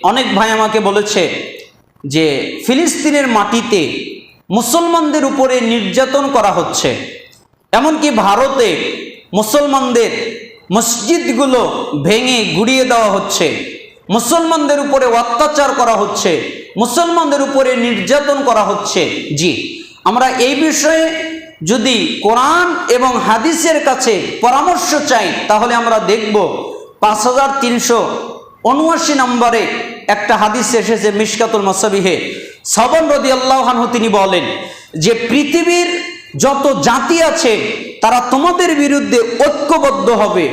অনেক ভাই আমাকে বলেছে যে ফিলিস্তিনের মাটিতে মুসলমানদের উপরে নির্যাতন করা হচ্ছে, এমনকি ভারতে মুসলমানদের মসজিদগুলো ভেঙে গুড়িয়ে দেওয়া হচ্ছে, মুসলমানদের উপরে অত্যাচার করা হচ্ছে, মুসলমানদের উপরে নির্যাতন করা হচ্ছে। জি, আমরা এই বিষয়ে যদি কোরআন এবং হাদিসের কাছে পরামর্শ চাই তাহলে আমরা দেখব 5379 নম্বরে একটা হাদিস এসেছে মিশকাতুল মাসাবিহে। সাওবান রাদিয়াল্লাহু আনহু তিনি বলেন যে পৃথিবীর যত জাতি আছে তারা তোমাদের বিরুদ্ধে ঐক্যবদ্ধ হবে,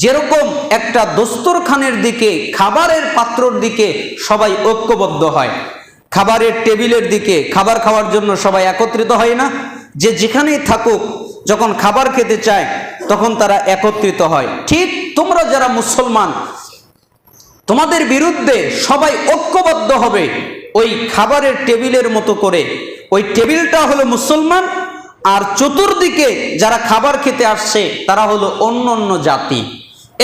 যেরকম একটা দস্তরখানের দিকে, খাবারের পাত্রর দিকে সবাই ঐক্যবদ্ধ হয়, খাবারের টেবিলের দিকে খাবার খাওয়ার জন্য সবাই একত্রিত হয় না, যে যেখানেই থাকুক যখন খাবার খেতে চায় তখন তারা একত্রিত হয়। ঠিক তোমরা যারা মুসলমান তোমাদের বিরুদ্ধে সবাই ঐক্যবদ্ধ হবে ওই খাবারের টেবিলের মতো করে। ওই টেবিলটা হলো মুসলমান, আর চতুর্দিকে যারা খাবার খেতে আসছে তারা হলো অন্য অন্য জাতি।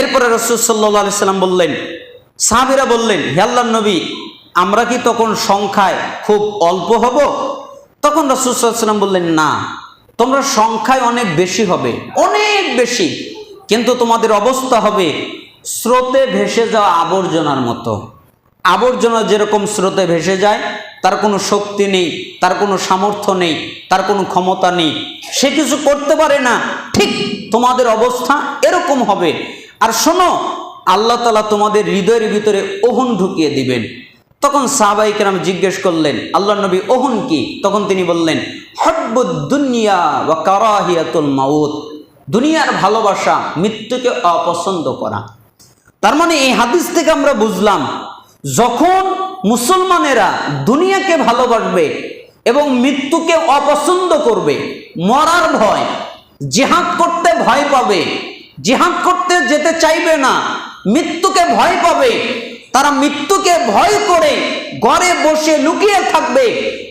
এরপরে রাসূল সাল্লাল্লাহু আলাইহি সাল্লাম বললেন, সাহাবীরা বললেন, হে আল্লাহর নবী, আমরা কি তখন সংখ্যায় খুব অল্প হব? তখন রাসূল সাল্লাল্লাহু আলাইহি সাল্লাম বললেন, না, তোমরা সংখ্যায় অনেক বেশি হবে, অনেক বেশি, কিন্তু তোমাদের অবস্থা হবে স্রোতে ভেসে যাওয়া আবর্জনার মতো। আবর্জনা যেরকম স্রোতে ভেসে যায়, তার কোনো শক্তি নেই, তার কোনো সামর্থ্য নেই, তার কোনো ক্ষমতা নেই, সে কিছু করতে পারে না, ঠিক তোমাদের অবস্থা এরকম হবে। আর শোনো, আল্লাহ তাআলা তোমাদের হৃদয়ের ভিতরে ওহন ঢুকিয়ে দিবেন। তখন সাহাবায়ে কেরাম জিজ্ঞেস করলেন, আল্লাহর নবী, ওহন কি? তখন তিনি বললেন, হুব্বুদ দুনিয়া ওয়া কারাহিয়াতুল মাউত, দুনিয়ার ভালোবাসা, মৃত্যুকে অপছন্দ করা। তার মানে এই হাদিস থেকে আমরা বুঝলাম, যখন মুসলমানেরা দুনিয়াকে ভালোবাসবে এবং মৃত্যুকে অপছন্দ করবে, মরার ভয়, জিহাদ করতে ভয় পাবে, জিহাদ করতে যেতে চাইবে না, মৃত্যুকে ভয় পাবে, তারা মৃত্যুকে ভয় করে ঘরে বসে লুকিয়ে থাকবে,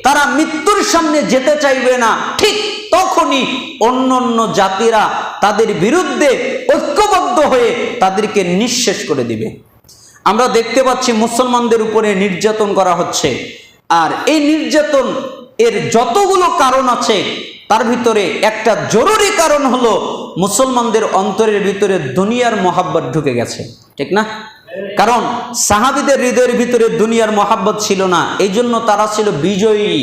তারা মৃত্যুর সামনে যেতে চাইবে না, ঠিক তখনই অন্য অন্য জাতিরা তাদের বিরুদ্ধে ঐক্যবদ্ধ হয়ে তাদেরকে নিঃশেষ করে দিবে। আমরা দেখতে পাচ্ছি মুসলমানদের উপরে নির্যাতন করা হচ্ছে, আর এই নির্যাতন এর যতগুলো কারণ আছে তার ভিতরে একটা জরুরি কারণ হলো মুসলমানদের অন্তরের ভিতরে দুনিয়ার মহাব্বত ঢুকে গেছে, ঠিক না? কারণ সাহাবীদের হৃদয়ের ভিতরে দুনিয়ার মহাব্বত ছিল না, এই জন্য তারা ছিল বিজয়ী।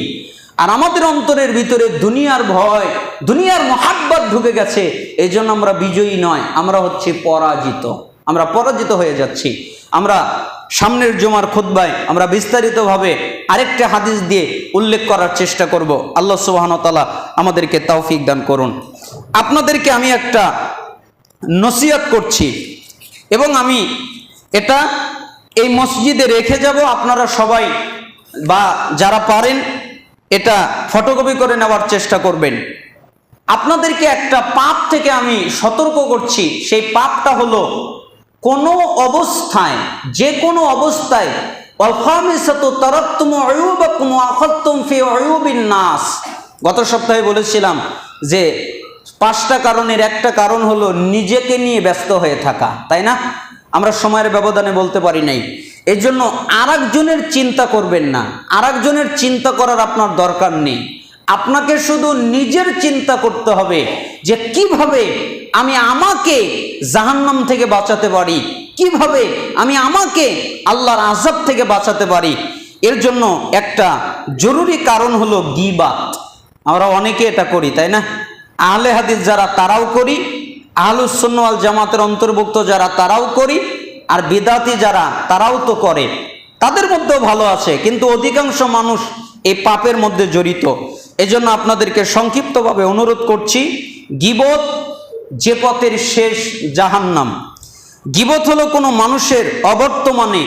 আর আমাদের অন্তরের ভিতরে দুনিয়ার ভয়, দুনিয়ার মহাব্বত ঢুকে গেছে, এই জন্য আমরা বিজয়ী নয়, আমরা হচ্ছে পরাজিত, আমরা পরাজিত হয়ে যাচ্ছি। আমরা সামনের জুমার খুতবায় আমরা বিস্তারিতভাবে আরেকটা হাদিস দিয়ে উল্লেখ করার চেষ্টা করব। আল্লাহ সুবহানাহু ওয়া তাআলা আমাদেরকে তৌফিক দান করুন। আপনাদেরকে আমি একটা নসিহত করছি এবং আমি এটা এই মসজিদে রেখে যাব, আপনারা সবাই বা যারা পারেন এটা ফটোকপি করে নেওয়ার চেষ্টা করবেন। আপনাদেরকে একটা পাপ থেকে আমি সতর্ক করছি, সেই পাপটা হলো কোনো অবস্থায়, যে কোনো অবস্থায়, গত সপ্তাহে বলেছিলাম যে 5টা কারণের একটা কারণ হলো নিজেকে নিয়ে ব্যস্ত হয়ে থাকা, তাই না? আমরা সময়ের ব্যবধানে বলতে পারি নাই, এই জন্য আরেকজনের চিন্তা করবেন না, আরেকজনের চিন্তা করার আপনার দরকার নেই। আপনাকে শুধু নিজের চিন্তা করতে হবে যে কিভাবে আমি আমাকে জাহান্নাম থেকে বাঁচাতে পারি, কিভাবে আমি আমাকে আল্লাহর আযাব থেকে বাঁচাতে পারি। এর জন্য একটা জরুরি কারণ হলো গীবাত। আমরা অনেকে এটা করি, তাই না? আহলে হাদিস যারা তারাও করি, আহলুস সুন্নাহ ওয়াল জামাতের অন্তর্ভুক্ত যারা তারাও করি, আর বিদআতি যারা তারাও তো করে, তাদের মধ্যেও ভালো আছে, কিন্তু অধিকাংশ মানুষ এই পাপের মধ্যে জড়িত। এজন্য আপনাদেরকে সংক্ষিপ্তভাবে অনুরোধ করছি, গীবত যে পথের শেষ জাহান্নাম। গীবত হলো কোনো মানুষের অবর্তমানে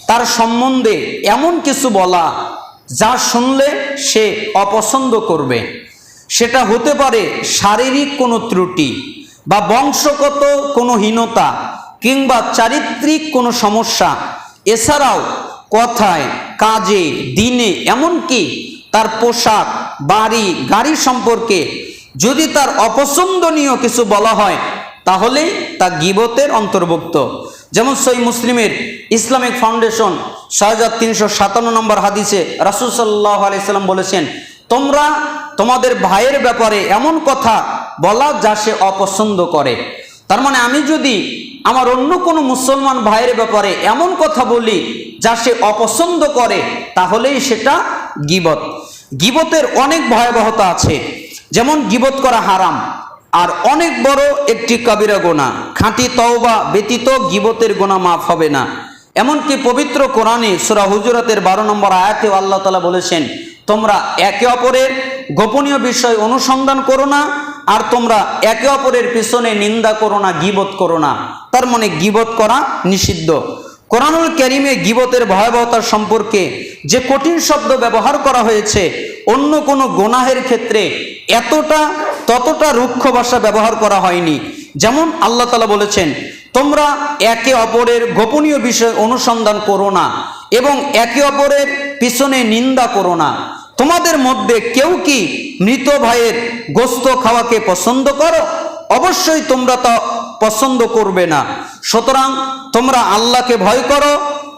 তার সম্বন্ধে এমন কিছু বলা যা শুনলে সে অপছন্দ করবে। সেটা হতে পারে শারীরিক কোনো ত্রুটি বা বংশগত কোনো হীনতা কিংবা চারিত্রিক কোনো সমস্যা। এছাড়াও কথায়, কাজে, দিনে, এমনকি তার পোশাক, বাড়ি, গাড়ি সম্পর্কে যদি তার অপছন্দনীয় কিছু বলা হয় তাহলেই তা গীবতের অন্তর্ভুক্ত। যেমন সহিহ মুসলিমের ইসলামিক ফাউন্ডেশন 6357 নম্বর হাদিসে রাসূল সাল্লাল্লাহু আলাইহি সাল্লাম বলেছেন, তোমরা তোমাদের ভাইয়ের ব্যাপারে এমন কথা বলা যা সে অপছন্দ করে। তার মানে আমি যদি আমার অন্য কোনো মুসলমান ভাইয়ের ব্যাপারে এমন কথা বলি যা সে অপছন্দ করে, তাহলেই সেটা গীবত। গীবতের অনেক ভয়াবহতা আছে, যেমন গীবত করা হারাম আর অনেক বড় একটি কবিরা গুনাহ। খাঁটি তওবা ব্যতীত গীবতের গুনাহ মাফ হবে না। এমনকি পবিত্র কোরআনে সূরা হুজুরাতের 12 নম্বর আয়াতে আল্লাহ তাআলা বলেছেন, তোমরা একে অপরের গোপনীয় বিষয় অনুসন্ধান করো না, আর তোমরা একে অপরের পিছনে নিন্দা করো না, গীবত করো না। তার মানে গীবত করা নিষিদ্ধ। কোরআনুল কারীমে গীবতের ভয়াবহতা সম্পর্কে যে কঠিন শব্দ ব্যবহার করা হয়েছে, অন্য কোনো গুনাহের ক্ষেত্রে ততটা রুক্ষ ভাষা ব্যবহার করা হয়নি। যেমন আল্লাহ তাআলা বলেছেন, তোমরা একে অপরের গোপনীয় বিষয় অনুসন্ধান করো না এবং একে অপরের পিছনে নিন্দা করো না। তোমাদের মধ্যে কেউ কি মৃত ভাইয়ের গোশত খাওয়াকে পছন্দ করো? অবশ্যই তোমরা তা পছন্দ করবে না। সুতরাং তোমরা আল্লাহকে ভয় করো,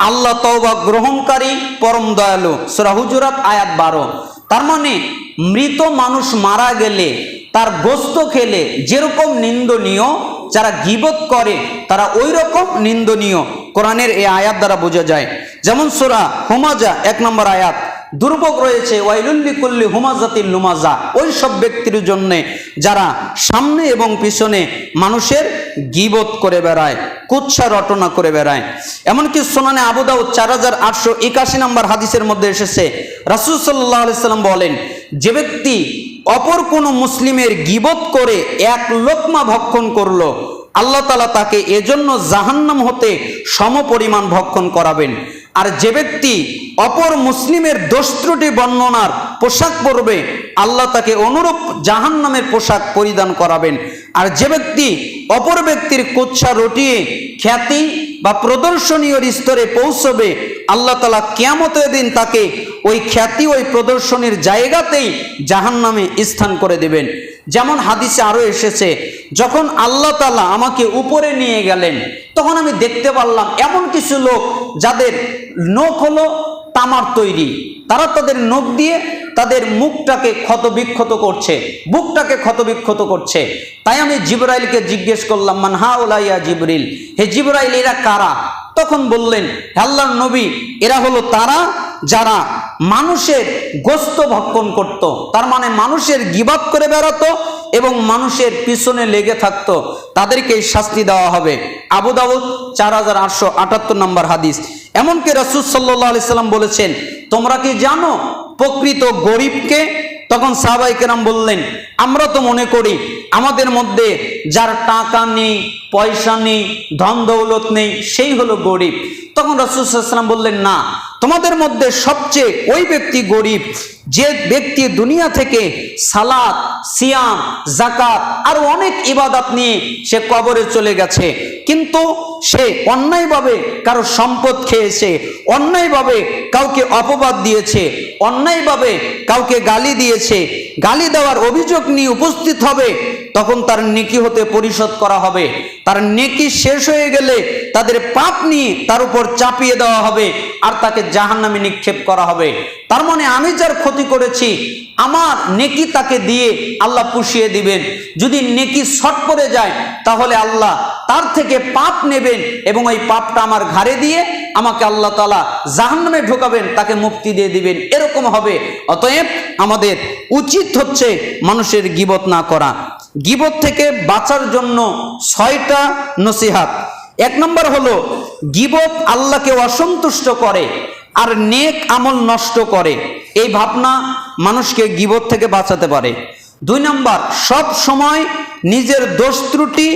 আল্লাহ তওবা গ্রহণকারী পরম দয়ালু। সূরা হুজুরাত আয়াত 12। তার মানে মৃত মানুষ মারা গেলে তার গোশত খেলে যেরকম নিন্দনীয়, যারা গীবত করে তারা ওই রকম নিন্দনীয়। কোরআনের এই আয়াত দ্বারা বোঝা যায়। যেমন সূরা হুমাজা 1 নম্বর আয়াত, দুর্ভোগ রয়েছে ওয়াইলুল লিকুল্লি হুমাজাতিল লুমাজা, ওই সব ব্যক্তির জন্য যারা সামনে এবং পিছনে মানুষের গীবত করে বেড়ায়, কুৎসা রটনা করে বেড়ায়। এমনকি সুনানে আবু দাউদ 4881 নম্বর হাদিসের মধ্যে এসেছে, রাসূল সাল্লাল্লাহু আলাইহি সাল্লাম বলেন, যে ব্যক্তি অপর কোনো মুসলিমের গীবত করে এক লোকমা ভক্ষণ করলো, আল্লাহ তাআলা তাকে এজন্য জাহান্নাম হতে সমপরিমাণ ভক্ষণ করাবেন। আর যে ব্যক্তি অপর মুসলিমের দোষ ত্রুটি বর্ণনার পোশাক পরবে, আল্লাহ তাকে অনুরূপ জাহান্নামের পোশাক পরিধান করাবেন। আর যে ব্যক্তি অপর ব্যক্তির কুৎসা রটিয়ে খ্যাতি বা প্রদর্শনীয় স্তরে পৌঁছবে, আল্লাহ তাআলা কিয়ামতের দিন তাকে ওই খ্যাতি, ওই প্রদর্শনীর জায়গাতেই জাহান্নামে স্থান করে দেবেন। যেমন হাদিসে আরো এসেছে, যখন আল্লাহ তাআলা আমাকে উপরে নিয়ে গেলেন, তখন আমি দেখতে পারলাম এমন কিছু লোক যাদের নখ হলো তামার তৈরি, তারা তাদের নখ দিয়ে তাদের মুখটাকে ক্ষতবিক্ষত করছে, বুকটাকে ক্ষতবিক্ষত করছে। তাই আমি জিবরাইলকে জিজ্ঞেস করলাম, মান হাউলা ইয়া জিবরিল, হে জিবরাইল এরা কারা? তখন বললেন, আল্লাহর নবী, এরা হলো তারা যারা মানুষের গোশত ভক্ষণ করত। তার মানে মানুষের গীবত করে বেড়াতো এবং মানুষের পিছনে লেগে থাকতো, তাদেরকে শাস্তি দেওয়া হবে। আবু দাউদ 4878 নম্বর হাদিস। এমনকি রাসূল সাল্লাল্লাহু আলাইহি সাল্লাম বলেছেন, তোমরা কি জানো প্রকৃত গরিবকে? তখন সাহাবায়ে কেরাম বললেন, আমরা তো মনে করি আমাদের মধ্যে যার টাকা নেই, পয়সা নেই, ধন দৌলত নেই, সেই হলো গরিব। তখন রাসূল সাল্লাল্লাহু আলাইহি সাল্লাম বললেন, না, তোমাদের মধ্যে সবচেয়ে ওই ব্যক্তি গরিব যে ব্যক্তি দুনিয়া থেকে সালাত, সিয়াম, যাকাত আর অনেক ইবাদত নিয়ে সে কবরে চলে গেছে, কিন্তু সে অন্যায়ভাবে কারো সম্পদ খেয়েছে, অন্যায়ভাবে কাউকে অপবাদ দিয়েছে, অন্যায়ভাবে কাউকে গালি দিয়েছে। গালি দেওয়ার অভিযোগ নিয়ে উপস্থিত হবে, তখন তার নেকি হতে পরিশোধ করা হবে। তার নেকি শেষ হয়ে গেলে তাদের পাপ নিয়ে তার উপর চাপিয়ে দেওয়া হবে আর তাকে জাহান্নামে নিক্ষেপ করা হবে। তার মানে আমি যার ক্ষতি করেছি, আমার নেকি তাকে দিয়ে আল্লাহ পুষিয়ে দিবেন। যদি নেকি শর্ট পড়ে যায়, তাহলে আল্লাহ তার থেকে পাপ নেবেন এবং ওই পাপটা আমার ঘাড়ে দিয়ে আমাকে আল্লাহ তাআলা জাহান্নামে ঢোকাবেন, তাকে মুক্তি দিয়ে দিবেন। এরকম হবে। অতএব আমাদের উচিত হচ্ছে মানুষের গীবত না করা। গীবত থেকে বাঁচার জন্য 6টা নসিহাত। 1 নম্বর হলো, গীবত আল্লাহকে অসন্তুষ্ট করে আর নেক আমল নষ্ট করে। এই ভাবনা মানুষকে গীবত থেকে বাঁচাতে পারে। 2 নম্বর, সব সময় নিজের দোষ ত্রুটি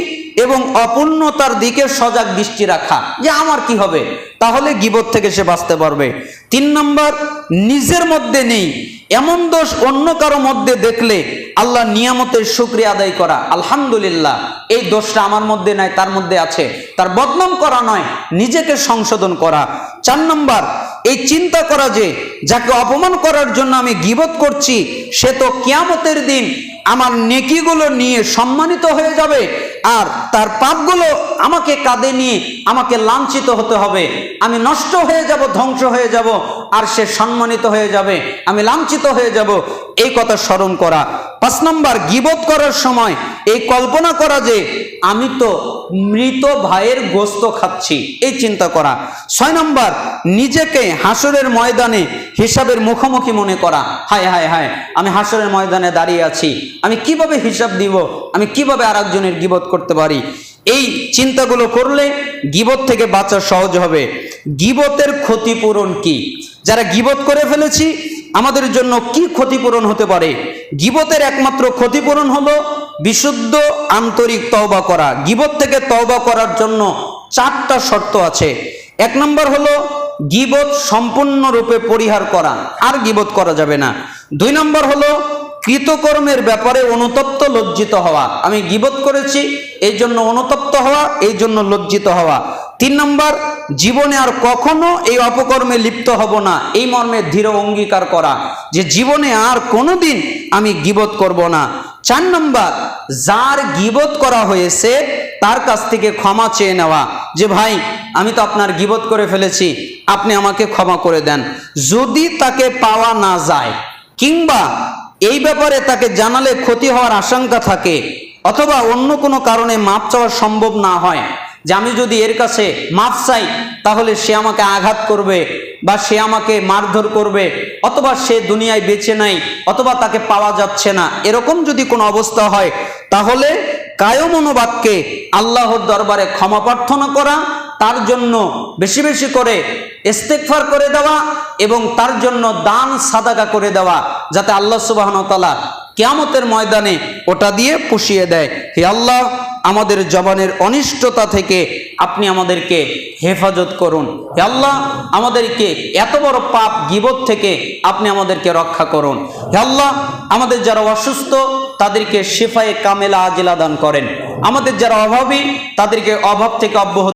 এবং অপূর্ণতার দিকে সজাগ দৃষ্টি রাখা, যে আমার কি হবে, তাহলে গীবত থেকে সে বাঁচতে পারবে। 3 নম্বর, নিজের মধ্যে নেই এমন দোষ অন্য কারো মধ্যে দেখলে আল্লাহ নিয়ামতের শুকরিয়া আদায় করা, আলহামদুলিল্লাহ এই দোষটা আমার মধ্যে নাই, তার মধ্যে আছে, তার বদনাম করা নয়, নিজেকে সংশোধন করা। 4 নম্বর, এই চিন্তা করা যে যাকে অপমান করার জন্য আমি গীবত করছি, সে তো কিয়ামতের দিন আমার নেকিগুলো নিয়ে সম্মানিত হয়ে যাবে আর তার পাপগুলো আমাকে কাঁধে নিয়ে আমাকে লাঞ্ছিত হতে হবে, আমি নষ্ট হয়ে যাব, ধ্বংস হয়ে যাব, আর সে সম্মানিত হয়ে যাবে, আমি লাঞ্ছিত হয়ে যাব, এই কথা স্মরণ করা। 5 নম্বর, গীবত করার সময় এই কল্পনা করা যে আমি তো মৃত ভাইয়ের গোশত খাচ্ছি, এই চিন্তা করা। 6 নম্বর, নিজেকে হাসরের ময়দানে হিসাবের মুখোমুখি মনে করা। হায় হায় হায়, আমি হাসরের ময়দানে দাঁড়িয়ে আছি, আমি কিভাবে হিসাব দিব, আমি কিভাবে আরেকজনের গীবত করতে পারি। এই চিন্তাগুলো করলে গীবত থেকে বাঁচা সহজ হবে। গীবতের ক্ষতিপূরণ কি? যারা গীবত করে ফেলেছি আমাদের জন্য কি ক্ষতিপূরণ হতে পারে? গীবতের একমাত্র ক্ষতিপূরণ হলো বিশুদ্ধ আন্তরিক তওবা করা। গীবত থেকে তওবা করার জন্য 4টা শর্ত আছে। 1 নম্বর হলো গীবত সম্পূর্ণরূপে পরিহার করা, আর গীবত করা যাবে না। 2 নম্বর হলো কৃতকর্মের ব্যাপারে অনুতপ্ত লজ্জিত হওয়া, আমি গীবত করেছি এই জন্য অনুতপ্ত হওয়া, এই জন্য লজ্জিত হওয়া। 3 নম্বর, জীবনে আর কখনো এই অপকর্মে লিপ্ত হব না, এই মর্মে দৃঢ় অঙ্গীকার করা যে জীবনে আর কোনোদিন আমি গীবত করব না। 4 নম্বর, যার গীবত করা হয়েছে তার কাছ থেকে ক্ষমা চেয়ে নেওয়া, যে ভাই আমি তো আপনার গীবত করে ফেলেছি, আপনি আমাকে ক্ষমা করে দেন। যদি তাকে পাওয়া না যায় কিংবা এই ব্যাপারে তাকে জানালে ক্ষতি হওয়ার আশঙ্কা থাকে, অথবা অন্য কোনো কারণে মাপ চাওয়া সম্ভব না হয়, যে আমি যদি এর কাছে মাপ চাই তাহলে সে আমাকে আঘাত করবে বা সে আমাকে মারধর করবে, অথবা সে দুনিয়ায় বেঁচে নাই, অথবা তাকে পাওয়া যাচ্ছে না, এরকম যদি কোনো অবস্থা হয় তাহলে কায়ম মনোবাক্যে আল্লাহর দরবারে ক্ষমা প্রার্থনা করা, তার জন্য বেশি বেশি করে ইস্তেগফার করে দেওয়া এবং তার জন্য দান সাদাকা করে দেওয়া, যাতে আল্লাহ সুবহানাহু ওয়া তাআলা কিয়ামতের ময়দানে ওটা দিয়ে পুষিয়ে দেয়। হে আল্লাহ, আমাদের জবানের অনিষ্টতা থেকে আপনি আমাদেরকে হেফাজত করুন। হে আল্লাহ, আমাদেরকে এত বড় পাপ গীবত থেকে আপনি আমাদেরকে রক্ষা করুন। হে আল্লাহ, আমাদের যারা অসুস্থ তাদেরকে শিফায়ে কামেলা আজিলা দান করেন, আমাদের যারা অভাবী তাদেরকে অভাব থেকে অব্যাহতি